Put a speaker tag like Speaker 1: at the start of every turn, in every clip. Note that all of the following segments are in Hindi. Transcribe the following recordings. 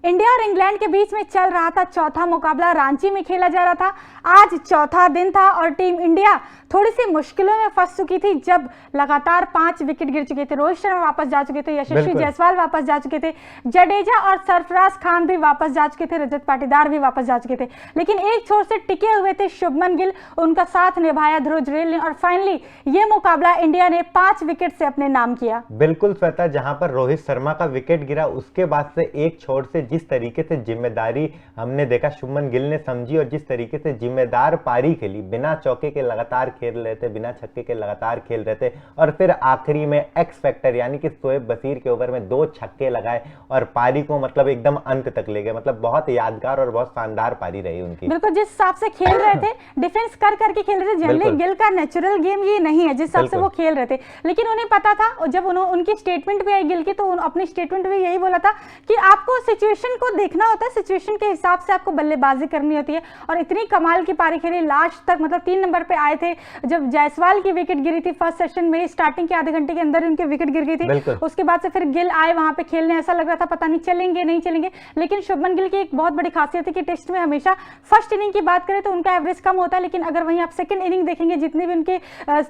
Speaker 1: इंडिया और इंग्लैंड के बीच में चल रहा था चौथा मुकाबला, रांची में खेला जा रहा था। आज चौथा दिन था और टीम इंडिया थोड़ी सी मुश्किलों में फंस चुकी थी जब लगातार 5 विकेट गिर चुके थे। रोहित शर्मा वापस जा चुके थे, यशस्वी जायसवाल वापस जा चुके थे, जडेजा और सरफराज खान भी वापस जा चुके थे, रजत पाटीदार भी वापस जा चुके थे, लेकिन एक छोर से टिके हुए थे शुभमन गिल। उनका साथ निभाया ध्रुव जुरैल ने और फाइनली ये मुकाबला इंडिया ने 5 विकेट से अपने नाम किया।
Speaker 2: बिल्कुल श्वेता, जहां पर रोहित शर्मा का विकेट गिरा उसके बाद से एक छोर से जिस तरीके से जिम्मेदारी हमने देखा शुभमन गिल ने समझी और जिस तरीके से जिम्मेदार पारी खेली, बिना चौके के लगातार खेल रहे थे, बिना छक्के के लगातार खेल रहे थे और फिर आखिरी में एक्स फैक्टर यानी कि शोएब बशीर के ओवर में 2 छक्के लगाए और पारी को मतलब एकदम अंत तक ले गए। मतलब बहुत यादगार और बहुत शानदार पारी रही उनकी।
Speaker 1: बिल्कुल, जिस हिसाब से खेल रहे थे, डिफेंस कर करके खेल रहे थे। जनरली गिल का नेचुरल गेम ये नहीं है जिस हिसाब से वो खेल रहे थे, लेकिन उन्हें पता था और जब उनकी स्टेटमेंट भी आई गिल की, तो अपनी स्टेटमेंट में यही बोला था कि आपको सिचुएशन को देखना होता है, सिचुएशन के हिसाब से आपको बल्लेबाजी करनी होती है। और इतनी कमाल की पारी खेली लास्ट तक, मतलब 3 नंबर पे आए थे जब जायसवाल की विकेट गिरी थी फर्स्ट सेशन में, स्टार्टिंग के आधे घंटे के अंदर उनकी विकेट गिर गई थी। उसके बाद से फिर गिल आए वहां पे खेलने, ऐसा लग रहा था पता नहीं चलेंगे नहीं चलेंगे, लेकिन शुभमन गिल की एक बहुत बड़ी खासियत है कि टेस्ट में हमेशा फर्स्ट इनिंग की बात करें तो उनका एवरेज कम होता है, लेकिन अगर वहीं आप सेकंड इनिंग देखेंगे जितने भी उनके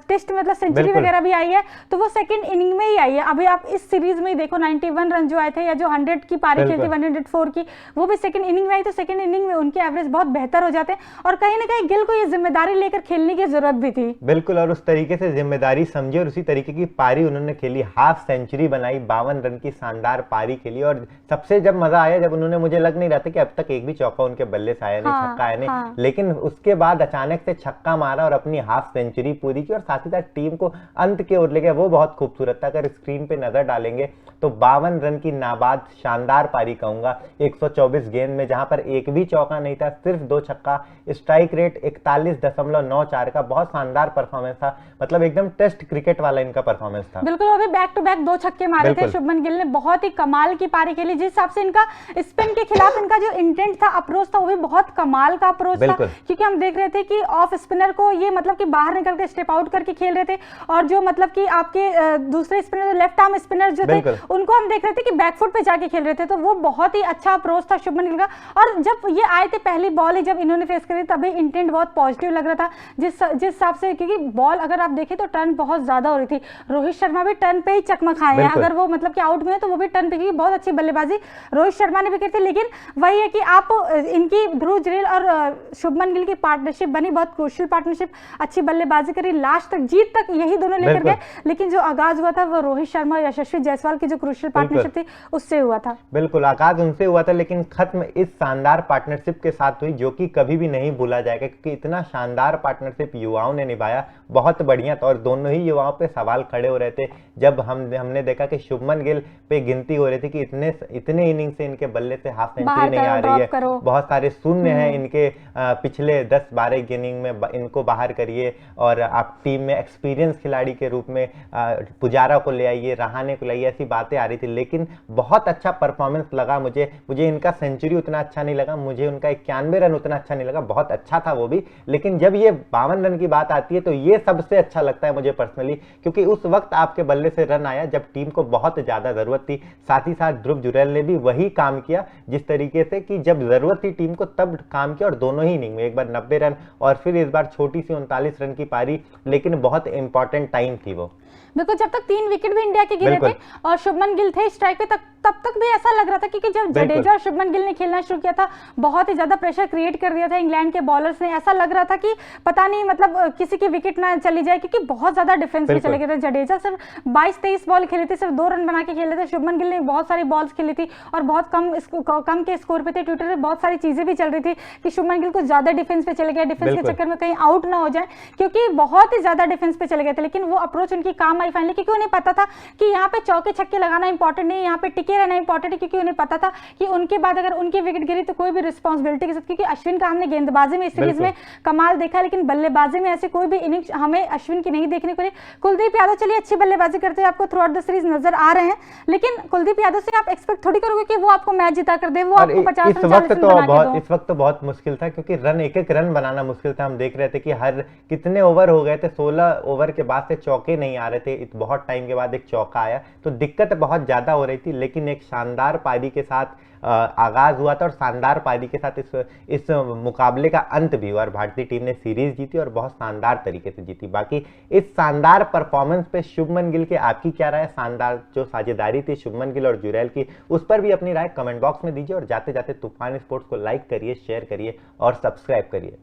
Speaker 1: टेस्ट मतलब सेंचुरी वगैरह भी आई है तो वो सेकंड इनिंग में ही आई है। अभी आप इस सीरीज में ही देखो 91 रन जो आए थे या जो 100 की पारी खेली थी 104 की, वो भी सेकंड इनिंग में आई, तो सेकंड इनिंग में उनके एवरेज बहुत बेहतर हो जाते हैं और कहीं ना कहीं गिल को ये जिम्मेदारी लेकर खेलने की जरूरत भी थी।
Speaker 2: बिल्कुल, और उस तरीके से जिम्मेदारी समझी और उसी तरीके की पारी उन्होंने खेली, हाफ सेंचुरी बनाई, 52 रन की शानदार पारी खेली। और सबसे जब मजा आया जब उन्होंने, मुझे लग नहीं रहा था कि अब तक एक भी चौका उनके बल्ले से आया नहीं, छक्का आया नहीं, लेकिन उसके बाद अचानक से छक्का मारा और अपनी हाफ सेंचुरी पूरी की और साथ ही साथ टीम को अंत की ओर ले गया। वो बहुत खूबसूरत था। अगर स्क्रीन पे नजर डालेंगे तो 52 रन की नाबाद शानदार पारी कहूंगा 124 गेंद में, जहां पर एक भी चौका नहीं था, सिर्फ 2 छक्का, स्ट्राइक रेट 41.94 का बहुत शानदार परफॉर्मेंस था। मतलब एकदम टेस्ट क्रिकेट वाला इनका परफॉर्मेंस था।
Speaker 1: बिल्कुल, अभी बैक टू बैक 2 छक्के मारे थे शुभमन गिल ने, बहुत ही कमाल की पारी खेली। जिस हिसाब से इनका स्पिन के खिलाफ इनका जो इंटेंट था, अप्रोच था, वो भी बहुत कमाल का अप्रोच था, क्योंकि हम देख रहे थे कि ऑफ स्पिनर को ये मतलब कि बाहर निकल के स्टेप आउट करके खेल रहे थे और जो मतलब कि आपके दूसरे स्पिनर लेफ्ट आर्म स्पिनर जो थे उनको हम देख रहे थे कि बैकफुट पे जाके खेल रहे थे, तो वो बहुत ही अच्छा अप्रोच था शुभमन गिल का। और जब ये आए थे पहली बॉल ही जब इन्होंने फेस करी तभी इंटेंट बहुत पॉजिटिव लग रहा था जिस हिसाब से, क्योंकि बॉल अगर आप देखें तो टर्न बहुत ज्यादा हो रही थी। रोहित शर्मा भी टर्न पे ही चकमक खाए हैं, अगर वो मतलब कि आउट में है तो वो भी टर्न पे, क्योंकि बहुत अच्छी बल्लेबाजी रोहित शर्मा ने भी की थी। लेकिन वही है कि आप इनकी ध्रुव जुरैल और शुभमन गिल की पार्टनरशिप बनी, बहुत क्रूशियल पार्टनरशिप, अच्छी बल्लेबाजी करी, लास्ट तक जीत तक यही दोनों लेकर गए। लेकिन जो आगाज हुआ था वो रोहित शर्मा और यशस्वी जायसवाल की जो क्रूशियल पार्टनरशिप थी उससे हुआ था।
Speaker 2: बिल्कुल, आगाज उनसे हुआ था, लेकिन खत्म इस शानदार पार्टनरशिप के साथ हुई जो कि कभी भी नहीं भूला जाएगा, क्योंकि इतना शानदार पार्टनरशिप युवाओं ने निभाया, बहुत बढ़िया था। और दोनों ही युवाओं पे सवाल खड़े हो रहे थे जब हमने देखा कि शुभमन गिल पे गिनती हो रही थी कि इतने इनिंग से इनके बल्ले से हाफ सेंचुरी नहीं आ रही है, बहुत सारे शून्य हैं इनके पिछले 10-12 इनिंग में, इनको बाहर करिए और आप टीम में एक्सपीरियंस खिलाड़ी के रूप में पुजारा को ले आइए, रहाणे को लाइए, ऐसी बातें आ रही थी। लेकिन बहुत अच्छा परफॉर्मेंस लगा मुझे इनका सेंचुरी उतना अच्छा नहीं लगा, मुझे उनका 91 रन उतना अच्छा नहीं लगा, बहुत अच्छा था वो भी, लेकिन जब ये 52 रन की बात आती है तो ये सबसे अच्छा लगता है मुझे पर्सनली, क्योंकि उस वक्त आपके बल्ले से रन आया जब टीम को बहुत ज्यादा जरूरत थी। साथ ही साथ ध्रुव जुरैल ने भी वही काम किया जिस तरीके से कि जब जरूरत थी टीम को तब काम किया, और दोनों ही इनिंग में एक बार 90 रन और फिर इस बार छोटी सी 39 रन की पारी, लेकिन बहुत इंपॉर्टेंट टाइम थी वो।
Speaker 1: बिल्कुल, जब तक 3 विकेट भी इंडिया के गिरे थे और शुभमन गिल थे स्ट्राइक पे तब तक भी ऐसा लग रहा था, क्योंकि जब जडेजा और शुभमन गिल ने खेलना शुरू किया था बहुत ही ज्यादा प्रेशर क्रिएट कर दिया था इंग्लैंड के बॉलर्स ने। ऐसा लग रहा था कि पता नहीं मतलब किसी की विकेट ना चली जाए, क्योंकि बहुत ज्यादा डिफेंस में चले गए थे। जडेजा सिर्फ 22-23 बॉल खेले थे, सिर्फ 2 रन बना के खेले थे। शुभमन गिल ने बहुत सारी बॉल्स खेली थी और बहुत कम के स्कोर पे थे। ट्विटर पे बहुत सारी चीजें भी चल रही थी कि शुभमन गिल को ज्यादा डिफेंस पे चले गए, डिफेंस के चक्कर में कहीं आउट ना हो जाए, क्योंकि बहुत ही ज्यादा डिफेंस पे चले गए थे। लेकिन वो अप्रोच उनकी काम आई फाइनली, क्योंकि उन्हें पता था कि यहाँ पे चौके छक्के लगाना इंपॉर्टेंट नहीं, यहाँ पे टिके रहना इंपॉर्टेंट है, क्योंकि उन्हें पता था कि उनके बाद अगर उनकी विकेट गिरी तो कोई भी रिस्पांसिबिलिटी के साथ, क्योंकि अश्विन का हमने गेंदबाजी में इस सीरीज में कमाल देखा, लेकिन बल्लेबाजी में ऐसे कोई भी इनिंग्स हमें अश्विन की नहीं देखने को मिली। कुलदीप यादव चलिए अच्छी बल्लेबाजी करते हुए आपको थ्रू आउट द सीरीज नजर आ रहे हैं, लेकिन कुलदीप यादव से आप एक्सपेक्ट थोड़ी करोगे कि वो आपको मैच जिता कर दे, वो आपको 50
Speaker 2: इस वक्त तो बहुत मुश्किल था, क्योंकि एक रन बनाना मुश्किल था। हम देख रहे थे कि हर कितने ओवर हो गए थे, 16 ओवर के बाद से चौके नहीं आ रहे थे, बहुत टाइम के बाद एक चौका आया तो दिक्कत बहुत ज्यादा हो रही थी। लेकिन लेकिन एक शानदार पारी के साथ आगाज हुआ था और शानदार पारी के साथ इस मुकाबले का अंत भी हुआ और भारतीय टीम ने सीरीज जीती और बहुत शानदार तरीके से जीती। बाकी इस शानदार परफॉर्मेंस पे शुभमन गिल के आपकी क्या राय है? शानदार जो साझेदारी थी शुभमन गिल और जुरैल की, उस पर भी अपनी राय कमेंट बॉक्स में दीजिए और जाते जाते तूफान स्पोर्ट्स को लाइक करिए, शेयर करिए और सब्सक्राइब करिए।